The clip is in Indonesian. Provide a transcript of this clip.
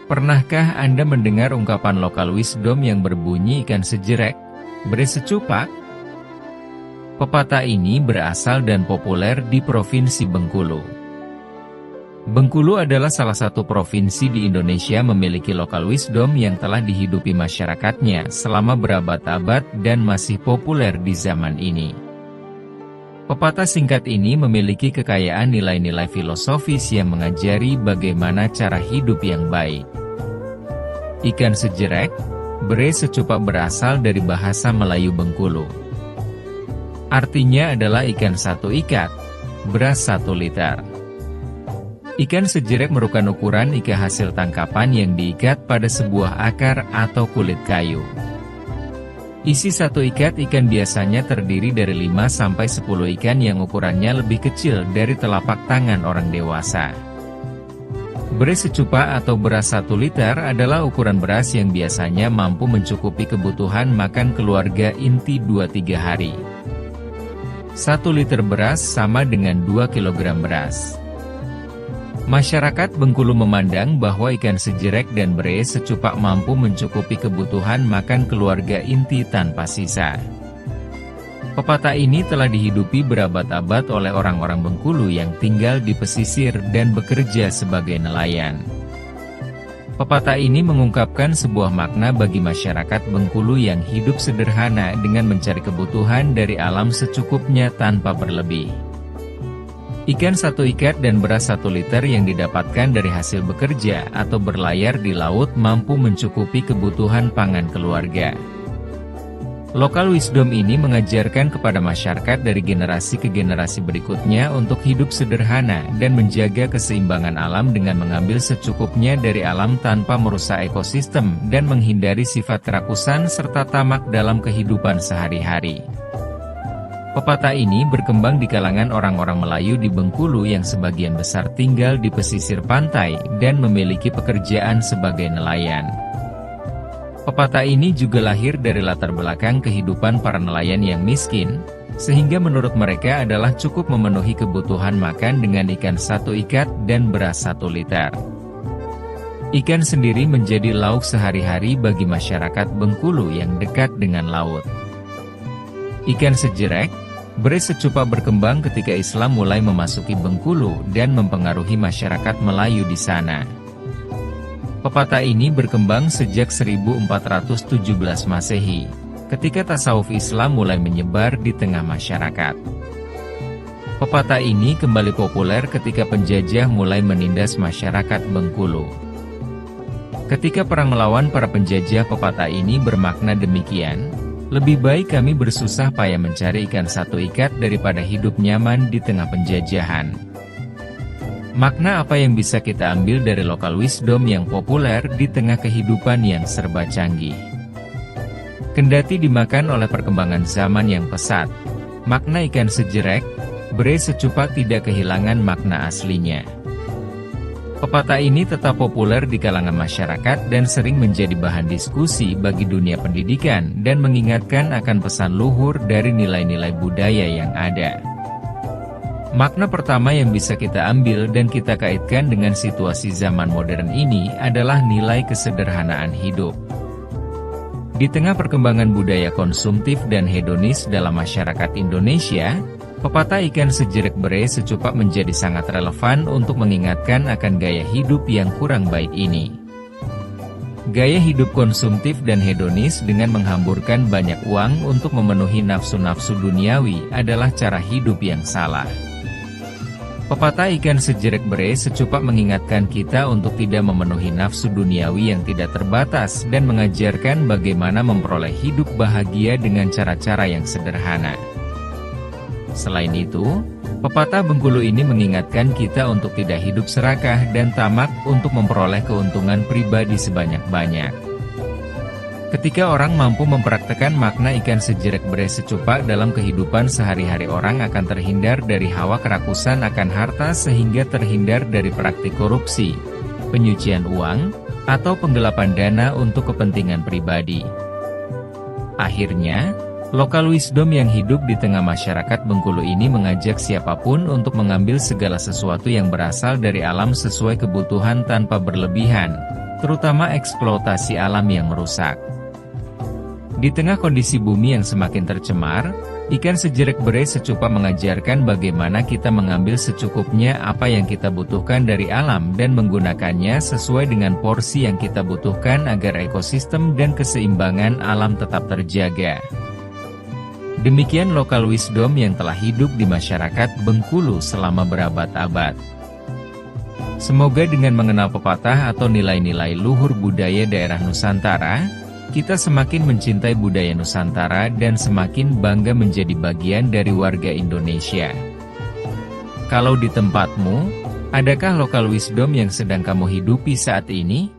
Pernahkah Anda mendengar ungkapan lokal wisdom yang berbunyi ikan sejerek, bere secupak? Pepatah ini berasal dan populer di Provinsi Bengkulu. Bengkulu adalah salah satu provinsi di Indonesia memiliki lokal wisdom yang telah dihidupi masyarakatnya selama berabad-abad dan masih populer di zaman ini. Pepatah singkat ini memiliki kekayaan nilai-nilai filosofis yang mengajari bagaimana cara hidup yang baik. Ikan sejerek, bere secupak berasal dari bahasa Melayu Bengkulu. Artinya adalah ikan satu ikat, beras 1 liter. Ikan sejerek merupakan ukuran ikan hasil tangkapan yang diikat pada sebuah akar atau kulit kayu. Isi satu ikat ikan biasanya terdiri dari 5–10 ikan yang ukurannya lebih kecil dari telapak tangan orang dewasa. Bere secupak atau beras 1 liter adalah ukuran beras yang biasanya mampu mencukupi kebutuhan makan keluarga inti 2–3 hari. 1 liter beras sama dengan 2 kg beras. Masyarakat Bengkulu memandang bahwa ikan sejerek dan bere secupak mampu mencukupi kebutuhan makan keluarga inti tanpa sisa. Pepatah ini telah dihidupi berabad-abad oleh orang-orang Bengkulu yang tinggal di pesisir dan bekerja sebagai nelayan. Pepatah ini mengungkapkan sebuah makna bagi masyarakat Bengkulu yang hidup sederhana dengan mencari kebutuhan dari alam secukupnya tanpa berlebih. Ikan satu ikat dan beras 1 liter yang didapatkan dari hasil bekerja atau berlayar di laut mampu mencukupi kebutuhan pangan keluarga. Lokal wisdom ini mengajarkan kepada masyarakat dari generasi ke generasi berikutnya untuk hidup sederhana dan menjaga keseimbangan alam dengan mengambil secukupnya dari alam tanpa merusak ekosistem dan menghindari sifat kerakusan serta tamak dalam kehidupan sehari-hari. Pepatah ini berkembang di kalangan orang-orang Melayu di Bengkulu yang sebagian besar tinggal di pesisir pantai dan memiliki pekerjaan sebagai nelayan. Pepatah ini juga lahir dari latar belakang kehidupan para nelayan yang miskin, sehingga menurut mereka adalah cukup memenuhi kebutuhan makan dengan ikan satu ikat dan beras 1 liter. Ikan sendiri menjadi lauk sehari-hari bagi masyarakat Bengkulu yang dekat dengan laut. Ikan sejerek, bere secupak berkembang ketika Islam mulai memasuki Bengkulu dan mempengaruhi masyarakat Melayu di sana. Pepatah ini berkembang sejak 1417 Masehi, ketika tasawuf Islam mulai menyebar di tengah masyarakat. Pepatah ini kembali populer ketika penjajah mulai menindas masyarakat Bengkulu. Ketika perang melawan para penjajah, pepatah ini bermakna demikian. Lebih baik kami bersusah payah mencari ikan satu ikat daripada hidup nyaman di tengah penjajahan. Makna apa yang bisa kita ambil dari lokal wisdom yang populer di tengah kehidupan yang serba canggih? Kendati dimakan oleh perkembangan zaman yang pesat, makna ikan sejerek, bere secupak tidak kehilangan makna aslinya. Pepatah ini tetap populer di kalangan masyarakat dan sering menjadi bahan diskusi bagi dunia pendidikan dan mengingatkan akan pesan luhur dari nilai-nilai budaya yang ada. Makna pertama yang bisa kita ambil dan kita kaitkan dengan situasi zaman modern ini adalah nilai kesederhanaan hidup. Di tengah perkembangan budaya konsumtif dan hedonis dalam masyarakat Indonesia, pepatah ikan sejerek bere secupak menjadi sangat relevan untuk mengingatkan akan gaya hidup yang kurang baik ini. Gaya hidup konsumtif dan hedonis dengan menghamburkan banyak uang untuk memenuhi nafsu-nafsu duniawi adalah cara hidup yang salah. Pepatah ikan sejerek bere secupak mengingatkan kita untuk tidak memenuhi nafsu duniawi yang tidak terbatas dan mengajarkan bagaimana memperoleh hidup bahagia dengan cara-cara yang sederhana. Selain itu, pepatah Bengkulu ini mengingatkan kita untuk tidak hidup serakah dan tamak untuk memperoleh keuntungan pribadi sebanyak-banyak. Ketika orang mampu mempraktekkan makna ikan sejerek bere secupak dalam kehidupan sehari-hari, orang akan terhindar dari hawa kerakusan akan harta sehingga terhindar dari praktik korupsi, pencucian uang, atau penggelapan dana untuk kepentingan pribadi. Akhirnya, lokal wisdom yang hidup di tengah masyarakat Bengkulu ini mengajak siapapun untuk mengambil segala sesuatu yang berasal dari alam sesuai kebutuhan tanpa berlebihan, terutama eksploitasi alam yang merusak. Di tengah kondisi bumi yang semakin tercemar, ikan sejerek bere secupa mengajarkan bagaimana kita mengambil secukupnya apa yang kita butuhkan dari alam dan menggunakannya sesuai dengan porsi yang kita butuhkan agar ekosistem dan keseimbangan alam tetap terjaga. Demikian lokal wisdom yang telah hidup di masyarakat Bengkulu selama berabad-abad. Semoga dengan mengenal pepatah atau nilai-nilai luhur budaya daerah Nusantara, kita semakin mencintai budaya Nusantara dan semakin bangga menjadi bagian dari warga Indonesia. Kalau di tempatmu, adakah lokal wisdom yang sedang kamu hidupi saat ini?